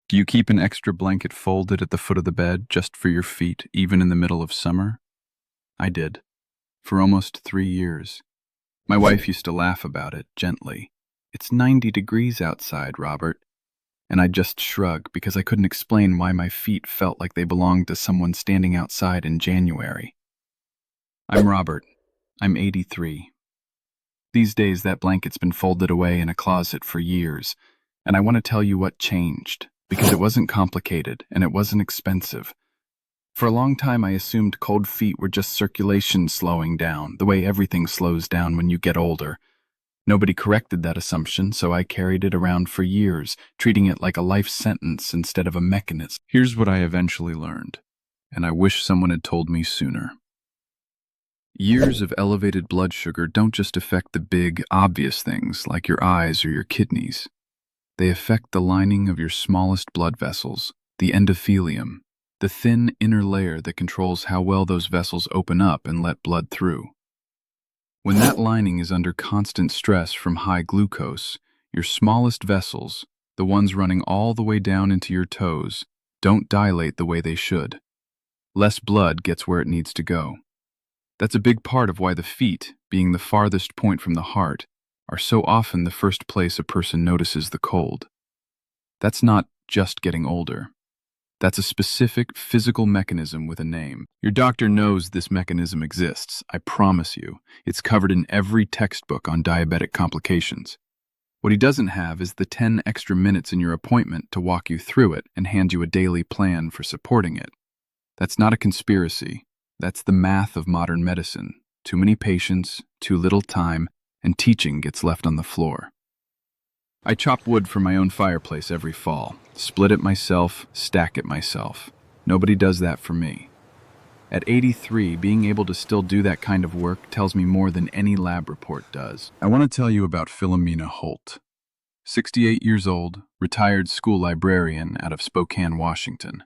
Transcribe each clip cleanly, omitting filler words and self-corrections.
Do you keep an extra blanket folded at the foot of the bed just for your feet, even in the middle of summer? I did, for almost 3 years. My wife used to laugh about it, gently. "It's 90 degrees outside, Robert." And I'd just shrug because I couldn't explain why my feet felt like they belonged to someone standing outside in January. I'm Robert. I'm 83. These days, that blanket's been folded away in a closet for years, and I want to tell you what changed, because it wasn't complicated and it wasn't expensive. For a long time, I assumed cold feet were just circulation slowing down, the way everything slows down when you get older. Nobody corrected that assumption, so I carried it around for years, treating it like a life sentence instead of a mechanism. Here's what I eventually learned, and I wish someone had told me sooner. Years of elevated blood sugar don't just affect the big, obvious things like your eyes or your kidneys. They affect the lining of your smallest blood vessels, the endothelium, the thin inner layer that controls how well those vessels open up and let blood through. When that lining is under constant stress from high glucose, your smallest vessels, the ones running all the way down into your toes, don't dilate the way they should. Less blood gets where it needs to go. That's a big part of why the feet, being the farthest point from the heart, are so often the first place a person notices the cold. That's not just getting older. That's a specific physical mechanism with a name. Your doctor knows this mechanism exists, I promise you. It's covered in every textbook on diabetic complications. What he doesn't have is the 10 extra minutes in your appointment to walk you through it and hand you a daily plan for supporting it. That's not a conspiracy. That's the math of modern medicine. Too many patients, too little time, and teaching gets left on the floor. I chop wood for my own fireplace every fall, split it myself, stack it myself. Nobody does that for me. At 83, being able to still do that kind of work tells me more than any lab report does. I want to tell you about Philomena Holt. 68 years old, retired school librarian out of Spokane, Washington.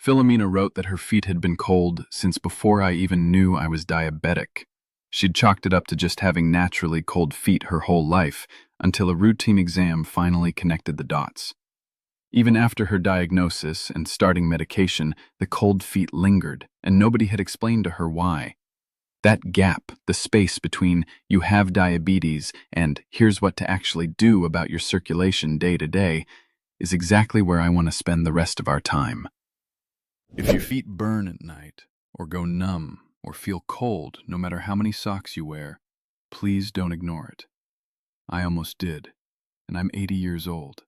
Philomena wrote that her feet had been cold since before I even knew I was diabetic. She'd chalked it up to just having naturally cold feet her whole life, until a routine exam finally connected the dots. Even after her diagnosis and starting medication, the cold feet lingered, and nobody had explained to her why. That gap, the space between "you have diabetes" and "here's what to actually do about your circulation day to day," is exactly where I want to spend the rest of our time. If your feet burn at night, or go numb, or feel cold no matter how many socks you wear, please don't ignore it. I almost did, and I'm 80 years old.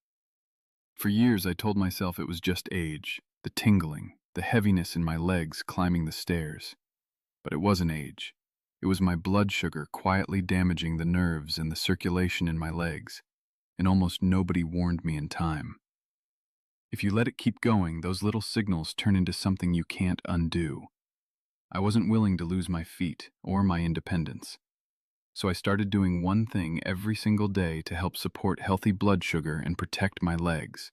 For years I told myself it was just age, the tingling, the heaviness in my legs climbing the stairs. But it wasn't age. It was my blood sugar quietly damaging the nerves and the circulation in my legs, and almost nobody warned me in time. If you let it keep going, those little signals turn into something you can't undo. I wasn't willing to lose my feet or my independence. So I started doing one thing every single day to help support healthy blood sugar and protect my legs.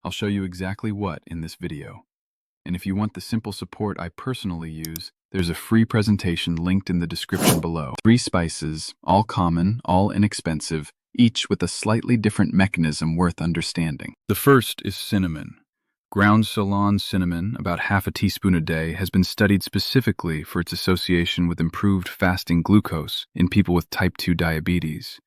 I'll show you exactly what in this video. And if you want the simple support I personally use, there's a free presentation linked in the description below. 3 spices, all common, all inexpensive, each with a slightly different mechanism worth understanding. The first is cinnamon. Ground Ceylon cinnamon, about half a teaspoon a day, has been studied specifically for its association with improved fasting glucose in people with type 2 diabetes.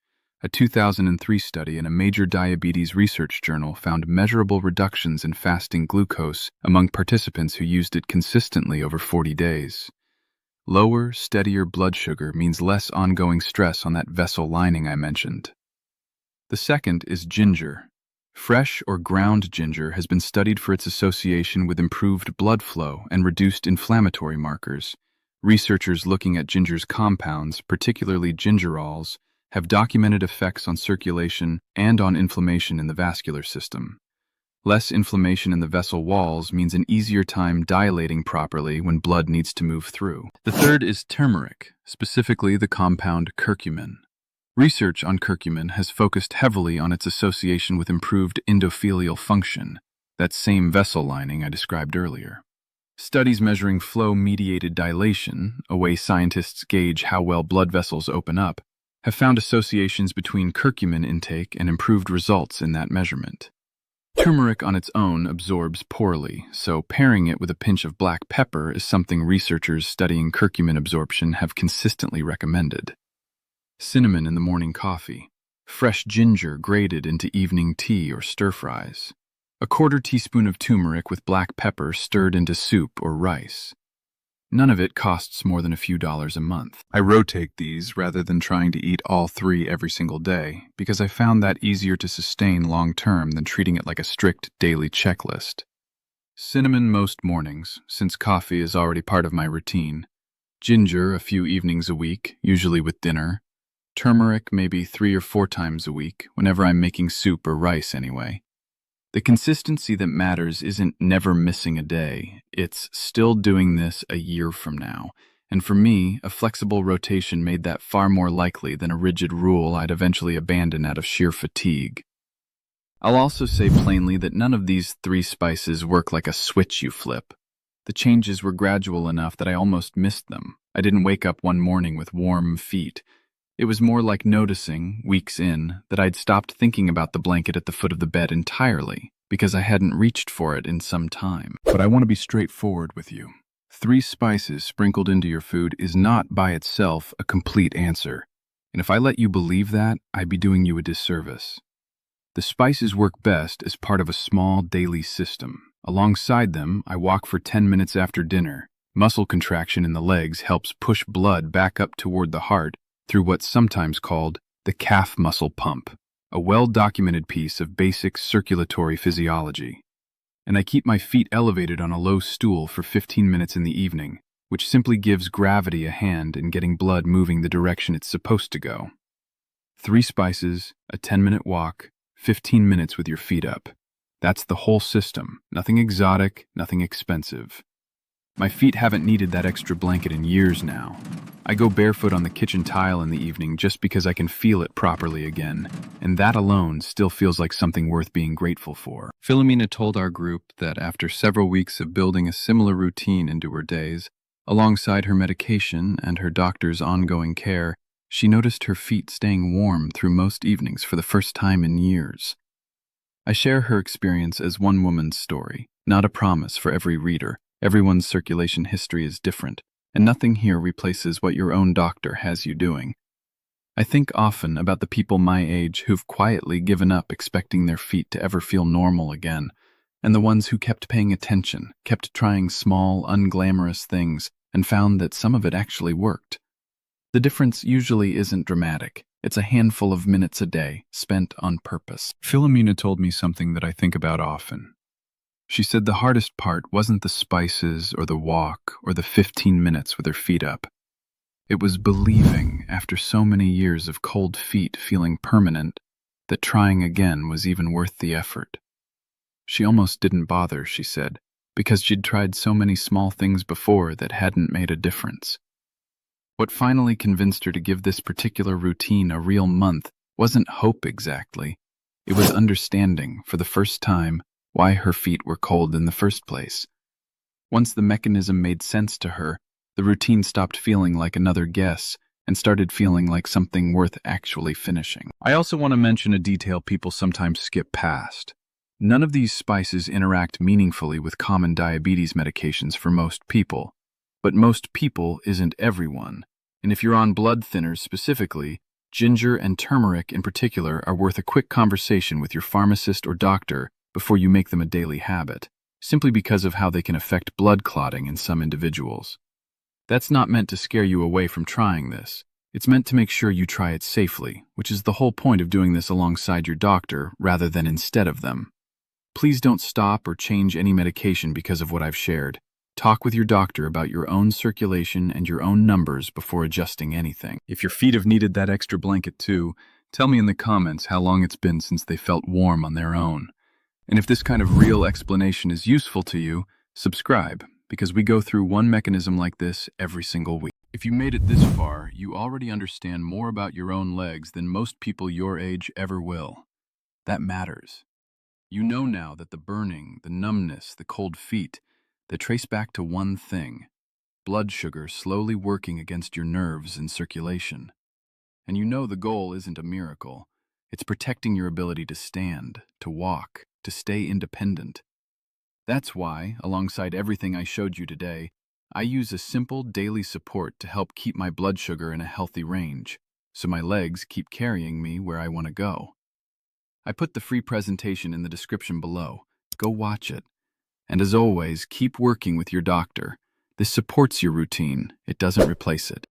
A 2003 study in a major diabetes research journal found measurable reductions in fasting glucose among participants who used it consistently over 40 days. Lower, steadier blood sugar means less ongoing stress on that vessel lining I mentioned. The second is ginger. Fresh or ground ginger has been studied for its association with improved blood flow and reduced inflammatory markers. Researchers looking at ginger's compounds, particularly gingerols, have documented effects on circulation and on inflammation in the vascular system. Less inflammation in the vessel walls means an easier time dilating properly when blood needs to move through. The third is turmeric, specifically the compound curcumin. Research on curcumin has focused heavily on its association with improved endothelial function, that same vessel lining I described earlier. Studies measuring flow-mediated dilation, a way scientists gauge how well blood vessels open up, have found associations between curcumin intake and improved results in that measurement. Turmeric on its own absorbs poorly, so pairing it with a pinch of black pepper is something researchers studying curcumin absorption have consistently recommended. Cinnamon in the morning coffee. Fresh ginger grated into evening tea or stir-fries. A quarter teaspoon of turmeric with black pepper stirred into soup or rice. None of it costs more than a few dollars a month. I rotate these rather than trying to eat all three every single day, because I found that easier to sustain long-term than treating it like a strict daily checklist. Cinnamon most mornings, since coffee is already part of my routine. Ginger a few evenings a week, usually with dinner. Turmeric maybe 3 or 4 times a week, whenever I'm making soup or rice anyway. The consistency that matters isn't never missing a day, it's still doing this a year from now. And for me, a flexible rotation made that far more likely than a rigid rule I'd eventually abandon out of sheer fatigue. I'll also say plainly that none of these 3 spices work like a switch you flip. The changes were gradual enough that I almost missed them. I didn't wake up one morning with warm feet. It was more like noticing, weeks in, that I'd stopped thinking about the blanket at the foot of the bed entirely, because I hadn't reached for it in some time. But I want to be straightforward with you. 3 spices sprinkled into your food is not by itself a complete answer. And if I let you believe that, I'd be doing you a disservice. The spices work best as part of a small daily system. Alongside them, I walk for 10 minutes after dinner. Muscle contraction in the legs helps push blood back up toward the heart through what's sometimes called the calf muscle pump, a well-documented piece of basic circulatory physiology. And I keep my feet elevated on a low stool for 15 minutes in the evening, which simply gives gravity a hand in getting blood moving the direction it's supposed to go. 3 spices, a 10-minute walk, 15 minutes with your feet up. That's the whole system. Nothing exotic, nothing expensive. My feet haven't needed that extra blanket in years now. I go barefoot on the kitchen tile in the evening just because I can feel it properly again, and that alone still feels like something worth being grateful for. Philomena told our group that after several weeks of building a similar routine into her days, alongside her medication and her doctor's ongoing care, she noticed her feet staying warm through most evenings for the first time in years. I share her experience as one woman's story, not a promise for every reader. Everyone's circulation history is different, and nothing here replaces what your own doctor has you doing. I think often about the people my age who've quietly given up expecting their feet to ever feel normal again, and the ones who kept paying attention, kept trying small, unglamorous things, and found that some of it actually worked. The difference usually isn't dramatic. It's a handful of minutes a day, spent on purpose. Philomena told me something that I think about often. She said the hardest part wasn't the spices or the walk or the 15 minutes with her feet up. It was believing, after so many years of cold feet feeling permanent, that trying again was even worth the effort. She almost didn't bother, she said, because she'd tried so many small things before that hadn't made a difference. What finally convinced her to give this particular routine a real month wasn't hope exactly. It was understanding, for the first time, why her feet were cold in the first place. Once the mechanism made sense to her, the routine stopped feeling like another guess and started feeling like something worth actually finishing. I also want to mention a detail people sometimes skip past. None of these spices interact meaningfully with common diabetes medications for most people. But most people isn't everyone. And if you're on blood thinners specifically, ginger and turmeric in particular are worth a quick conversation with your pharmacist or doctor before you make them a daily habit, simply because of how they can affect blood clotting in some individuals. That's not meant to scare you away from trying this. It's meant to make sure you try it safely, which is the whole point of doing this alongside your doctor rather than instead of them. Please don't stop or change any medication because of what I've shared. Talk with your doctor about your own circulation and your own numbers before adjusting anything. If your feet have needed that extra blanket too, tell me in the comments how long it's been since they felt warm on their own. And if this kind of real explanation is useful to you, subscribe, because we go through one mechanism like this every single week. If you made it this far, you already understand more about your own legs than most people your age ever will. That matters. You know now that the burning, the numbness, the cold feet, they trace back to one thing: blood sugar slowly working against your nerves and circulation. And you know the goal isn't a miracle. It's protecting your ability to stand, to walk, to stay independent. That's why, alongside everything I showed you today, I use a simple daily support to help keep my blood sugar in a healthy range, so my legs keep carrying me where I want to go. I put the free presentation in the description below. Go watch it. And as always, keep working with your doctor. This supports your routine. It doesn't replace it.